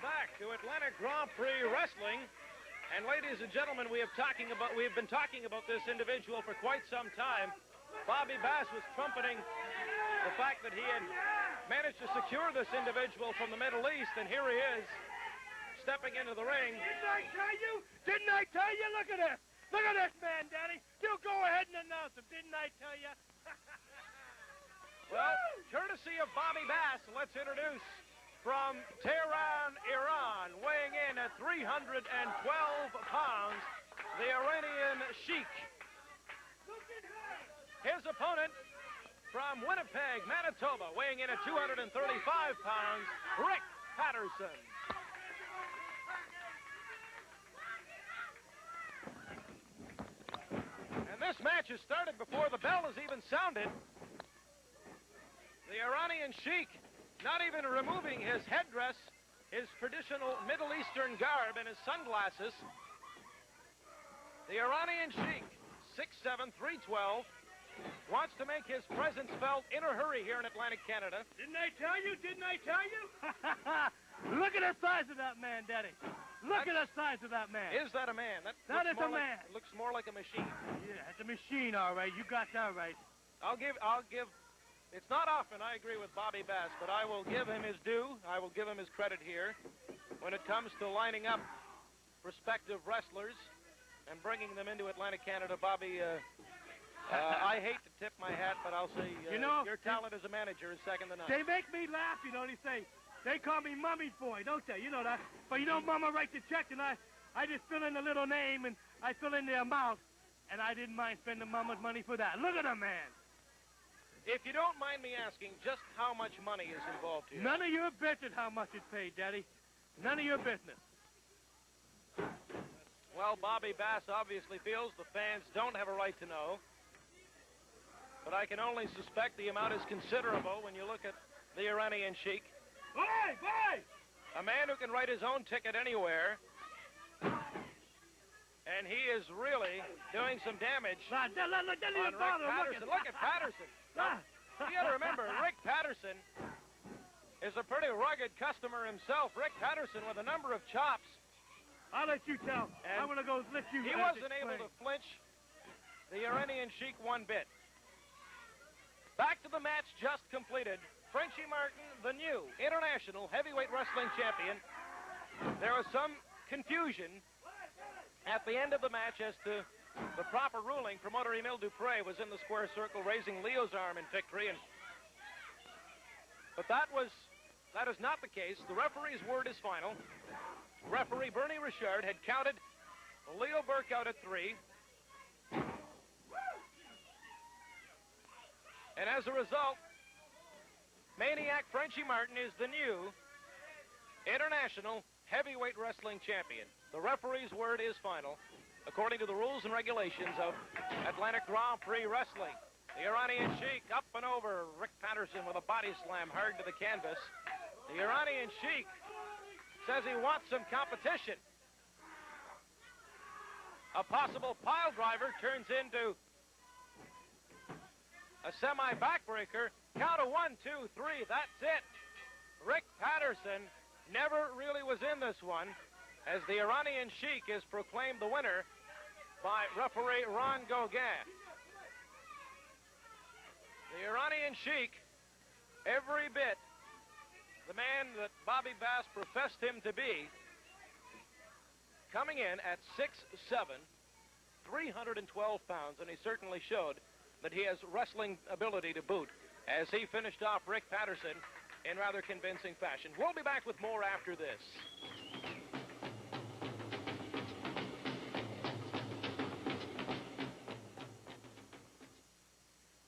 back to Atlantic Grand Prix Wrestling. And ladies and gentlemen, we have been talking about this individual for quite some time. Bobby Bass was trumpeting the fact that he had managed to secure this individual from the Middle East, and here he is, stepping into the ring. Didn't I tell you? Didn't I tell you? Look at this. Look at this man, Daddy. You go ahead and announce him. Didn't I tell you? Well, courtesy of Bobby Bass, let's introduce from Tehran, Iran, weighing in at 312 pounds, the Iranian Shiek. His opponent from Winnipeg, Manitoba, weighing in at 235 pounds, Rick Patterson. And this match has started before the bell has even sounded. The Iranian Shiek not even removing his headdress, his traditional Middle Eastern garb, and his sunglasses. The Iranian Shiek, 6'7", 312, wants to make his presence felt in a hurry here in Atlantic Canada. Didn't I tell you? Didn't I tell you? Look at the size of that man, Daddy. Look at the size of that man. Is that a man? That is a man. Looks more like a machine. Yeah, it's a machine, all right. You got that right. I'll give. It's not often I agree with Bobby Bass, but I will give him his due. I will give him his credit here. When it comes to lining up prospective wrestlers and bringing them into Atlantic Canada, Bobby, I hate to tip my hat, but I'll say your talent as a manager is second to none. They make me laugh, you know. They call me Mummy's boy, don't they? You know that. But you know, Mama writes the check, and I just fill in the little name, and I fill in the amount, and I didn't mind spending Mama's money for that. Look at the man. If you don't mind me asking, just how much money is involved here? None of your business how much is paid, Daddy. None of your business. Well, Bobby Bass obviously feels the fans don't have a right to know. But I can only suspect the amount is considerable when you look at the Iranian Shiek. Boy! A man who can write his own ticket anywhere. And he is really doing some damage on Rick Patterson. Look at Patterson. You got to remember, Rick Patterson is a pretty rugged customer himself. Rick Patterson with a number of chops. I'll let you tell. I'm going to go let you. He wasn't able to flinch the Iranian Shiek one bit. Back to the match just completed. Frenchie Martin, the new international heavyweight wrestling champion. There was some confusion at the end of the match as to the proper ruling. Promoter Emile Dupre was in the square circle raising Leo's arm in victory, but that is not the case. The referee's word is final. Referee Bernie Richard had counted Leo Burke out at 3. And as a result, Maniac Frenchie Martin is the new international heavyweight wrestling champion. The referee's word is final, according to the rules and regulations of Atlantic Grand Prix Wrestling. The Iranian Shiek up and over Rick Patterson with a body slam hard to the canvas. The Iranian Shiek says he wants some competition. A possible pile driver turns into a semi-backbreaker. Count of 1, 2, 3, that's it. Rick Patterson never really was in this one, as the Iranian Shiek is proclaimed the winner by referee Ron Gauguin. The Iranian Shiek, every bit the man that Bobby Bass professed him to be, coming in at 6'7", 312 pounds, and he certainly showed that he has wrestling ability to boot as he finished off Rick Patterson in rather convincing fashion. We'll be back with more after this.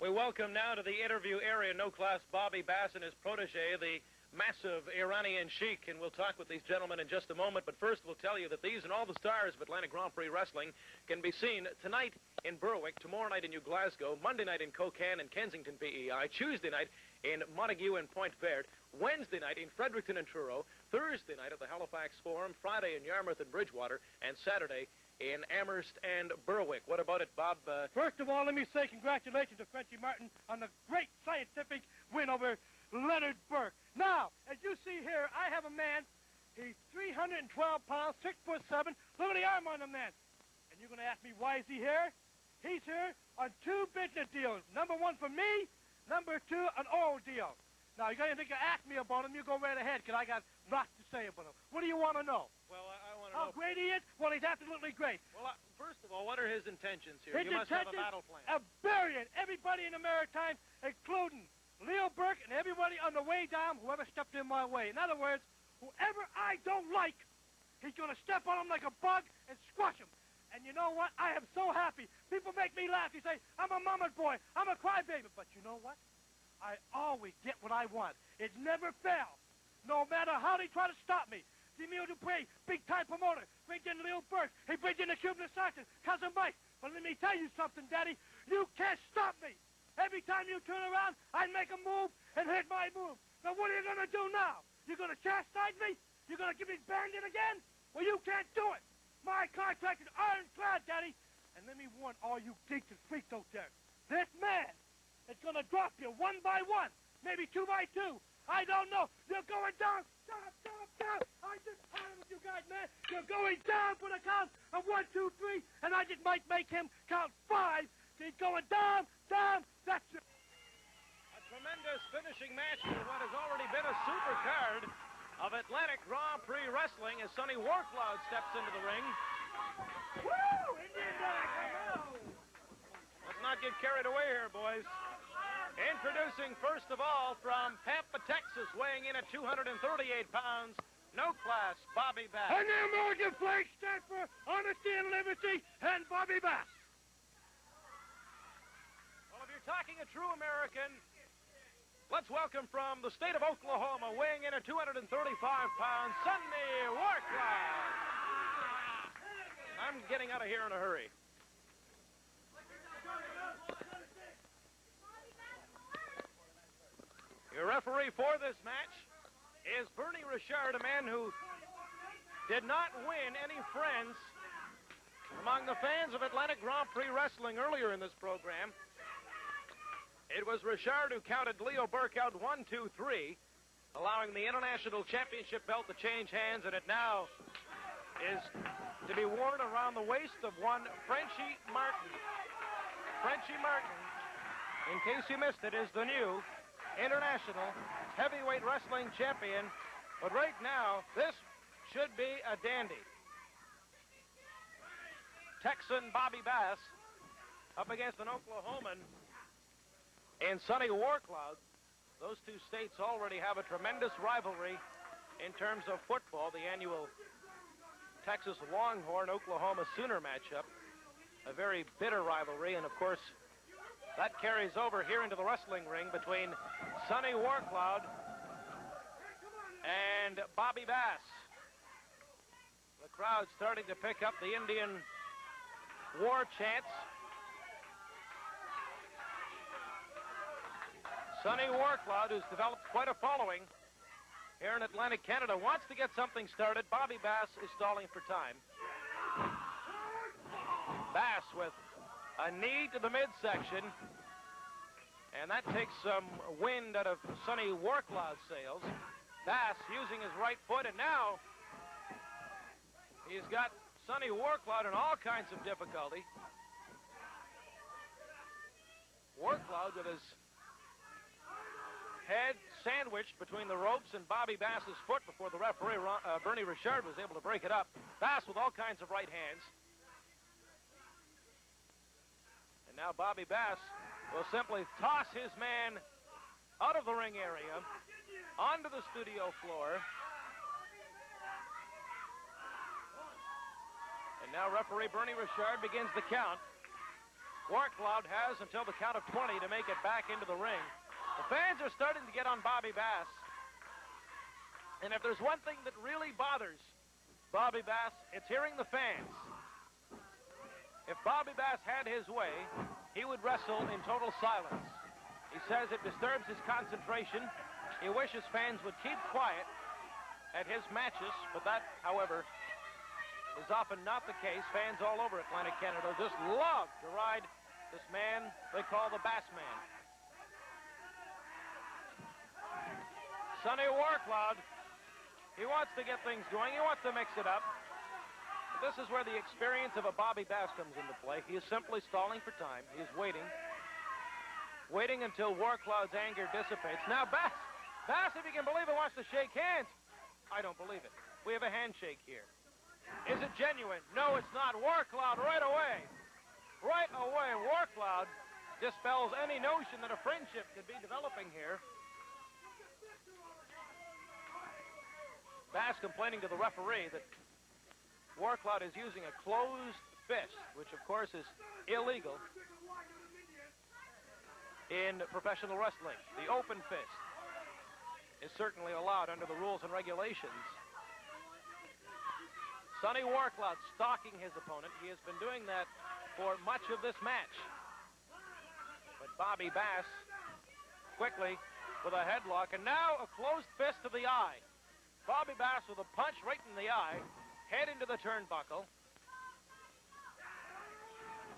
We welcome now to the interview area no class Bobby Bass and his protege, the massive Iranian Shiek, and we'll talk with these gentlemen in just a moment. But first, we'll tell you that these and all the stars of Atlantic Grand Prix Wrestling can be seen tonight in Berwick, tomorrow night in New Glasgow, Monday night in Cocan and Kensington, PEI, Tuesday night in Montague and Point Verde, Wednesday night in Fredericton and Truro, Thursday night at the Halifax Forum, Friday in Yarmouth and Bridgewater, and Saturday in Amherst and Berwick. What about it, Bob? First of all, let me say congratulations to Frenchie Martin on the great scientific win over Leonard Burke. Now, as you see here, I have a man. He's 312 pounds, 6'7". Look at the arm on the man. And you're going to ask me, why is he here? He's here on 2 business deals. Number 1 for me, number 2, an oil deal. Now, you're going to ask me about him, you go right ahead, because I got lots to say about him. What do you want to know? Well, I want to know. How great he is? Well, he's absolutely great. Well, first of all, what are his intentions here? His You must have a intentions battle plan. of burying everybody in the Maritimes, including Leo Burke and everybody on the way down, whoever stepped in my way. In other words, whoever I don't like, he's going to step on him like a bug and squash him. And you know what? I am so happy. People make me laugh. You say, I'm a mama's boy. I'm a crybaby. But you know what? I always get what I want. It never fails. No matter how they try to stop me. Demille Dupree, big-time promoter. Brings in Leo Burke. He brings in the Cuban assassin, Cousin Mike. But let me tell you something, Daddy. You can't stop me. Every time you turn around, I make a move and hit my move. Now, what are you going to do now? You're going to chastise me? You're going to give me bandit again? Well, you can't do it. My contract is ironclad, Daddy. And let me warn all you geeks and freaks out there. This man is going to drop you 1 by 1, maybe 2 by 2. I don't know. You're going down. Down. I just tired with you guys, man. You're going down for the count of 1, 2, 3, and I just might make him count 5. He's going down. That's it. A tremendous finishing match for what has already been a super card of Atlantic Grand Prix Wrestling as Sonny Warcloud steps into the ring. Woo! Indian Dog, come on! Let's not get carried away here, boys. Introducing, first of all, from Pampa, Texas, weighing in at 238 pounds, no class, Bobby Bass. And the American flag stands for honesty and liberty, and Bobby Bass. Well, if you're talking a true American, let's welcome from the state of Oklahoma, weighing in at 235 pounds, Sonny Warcloud. I'm getting out of here in a hurry. Your referee for this match is Bernie Richard, a man who did not win any friends among the fans of Atlantic Grand Prix Wrestling earlier in this program. It was Richard who counted Leo Burke out 1, 2, 3, allowing the International Championship belt to change hands, and it now is to be worn around the waist of one Frenchie Martin. Frenchie Martin, in case you missed it, is the new International Heavyweight Wrestling Champion. But right now, this should be a dandy. Texan Bobby Bass up against an Oklahoman and Sonny Warcloud. Those two states already have a tremendous rivalry in terms of football, the annual Texas Longhorn Oklahoma Sooner matchup. A very bitter rivalry, and of course, that carries over here into the wrestling ring between Sonny Warcloud and Bobby Bass. The crowd starting to pick up the Indian war chants. Sonny Warcloud, who's developed quite a following here in Atlantic Canada, wants to get something started. Bobby Bass is stalling for time. Bass with a knee to the midsection, and that takes some wind out of Sonny Warcloud's sails. Bass using his right foot, and now he's got Sonny Warcloud in all kinds of difficulty. Warcloud with his head sandwiched between the ropes and Bobby Bass's foot before the referee, Bernie Richard, was able to break it up. Bass with all kinds of right hands. And now Bobby Bass will simply toss his man out of the ring area onto the studio floor. And now referee Bernie Richard begins the count. Warcloud has until the count of 20 to make it back into the ring. The fans are starting to get on Bobby Bass. And if there's one thing that really bothers Bobby Bass, it's hearing the fans. If Bobby Bass had his way, he would wrestle in total silence. He says it disturbs his concentration. He wishes fans would keep quiet at his matches, but that, however, is often not the case. Fans all over Atlantic Canada just love to ride this man they call the Bass Man. Sonny Warcloud, He wants to get things going. He wants to mix it up. But this is where the experience of a Bobby Bass comes into play. He is simply stalling for time. He is waiting. Waiting until Warcloud's anger dissipates. Now Bass, if you can believe it, wants to shake hands. I don't believe it. We have a handshake here. Is it genuine? No, it's not. Warcloud right away. Right away, Warcloud dispels any notion that a friendship could be developing here. Bass complaining to the referee that Warcloud is using a closed fist, which of course is illegal in professional wrestling. The open fist is certainly allowed under the rules and regulations. Sonny Warcloud stalking his opponent. He has been doing that for much of this match. But Bobby Bass quickly with a headlock, and now a closed fist to the eye. Bobby Bass with a punch right in the eye, head into the turnbuckle.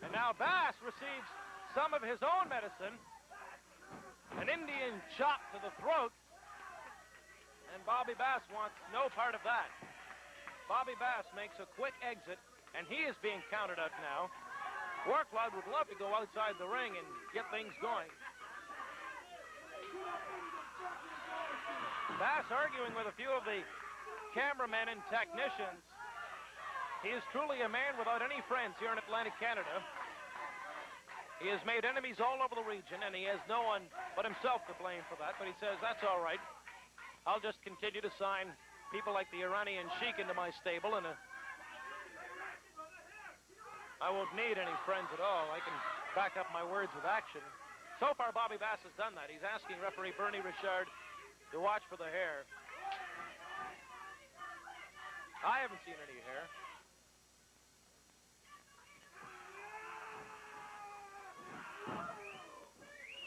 And now Bass receives some of his own medicine, an Indian chop to the throat, and Bobby Bass wants no part of that. Bobby Bass makes a quick exit, and he is being counted out now. Warcloud would love to go outside the ring and get things going. Bass arguing with a few of the cameramen and technicians. He is truly a man without any friends here in Atlantic Canada. He has made enemies all over the region, and he has no one but himself to blame for that. But he says, that's all right. I'll just continue to sign people like the Iranian Shiek into my stable, and I won't need any friends at all. I can back up my words with action. So far, Bobby Bass has done that. He's asking referee Bernie Richard to watch for the hair. I haven't seen any hair.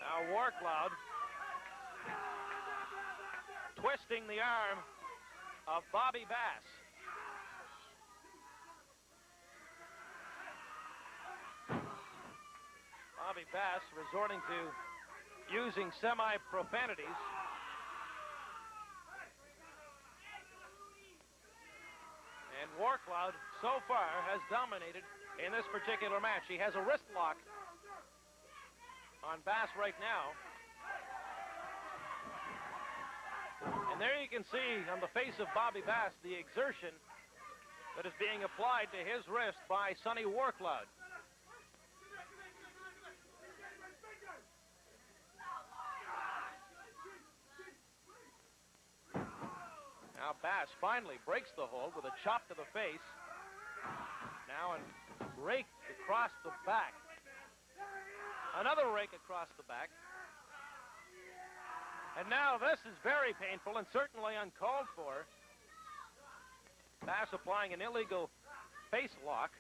Now Warcloud twisting the arm of Bobby Bass. Bobby Bass resorting to using semi-profanities. And Warcloud, so far, has dominated in this particular match. He has a wrist lock on Bass right now. And there you can see on the face of Bobby Bass the exertion that is being applied to his wrist by Sonny Warcloud. Now Bass finally breaks the hold with a chop to the face. Now and rake across the back. Another rake across the back. And now this is very painful and certainly uncalled for. Bass applying an illegal face lock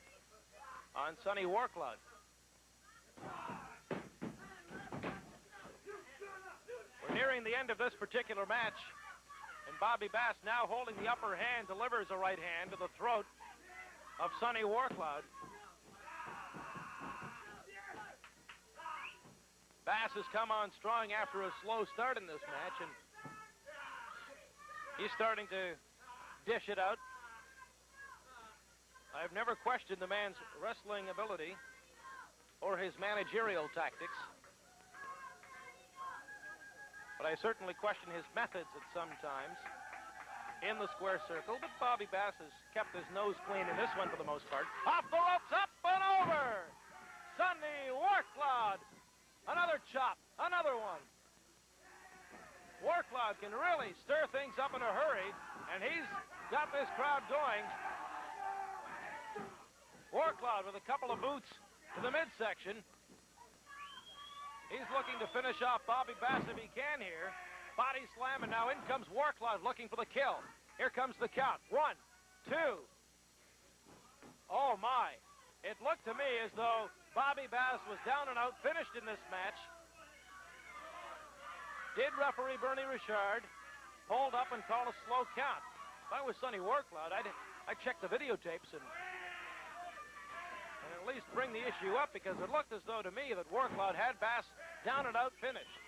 on Sonny Warcloud. We're nearing the end of this particular match. And Bobby Bass, now holding the upper hand, delivers a right hand to the throat of Sonny Warcloud. Bass has come on strong after a slow start in this match, and he's starting to dish it out. I've never questioned the man's wrestling ability or his managerial tactics, but I certainly question his methods at some times in the square circle. But Bobby Bass has kept his nose clean in this one for the most part. Off the ropes, up and over! Sonny Warcloud! Another chop, another one. Warcloud can really stir things up in a hurry, and he's got this crowd going. Warcloud with a couple of boots to the midsection. He's looking to finish off Bobby Bass if he can here. Body slam, and now in comes Warcloud looking for the kill. Here comes the count. 1, 2. Oh, my. It looked to me as though Bobby Bass was down and out, finished in this match. Did referee Bernie Richard hold up and call a slow count? If I was Sonny Warcloud, I'd check the videotapes and at least bring the issue up, because it looked as though to me that Warcloud had Bass down and out, finished.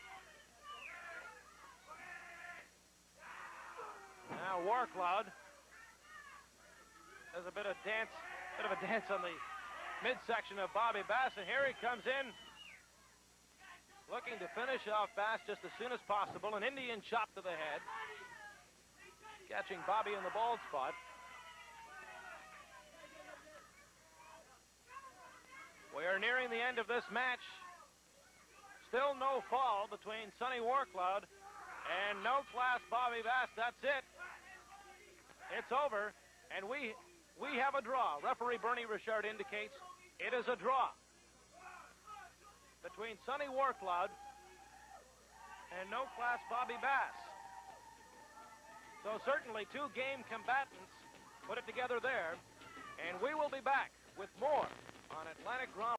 Now Warcloud does a bit of a dance on the midsection of Bobby Bass, and here he comes in, looking to finish off Bass just as soon as possible. An Indian chop to the head, catching Bobby in the bald spot. We are nearing the end of this match. Still no fall between Sonny Warcloud and No Class Bobby Bass. That's it. It's over, and we have a draw. Referee Bernie Richard indicates it is a draw between Sonny Warcloud and No Class Bobby Bass. So certainly two game combatants put it together there, and we will be back with more on Atlantic Grand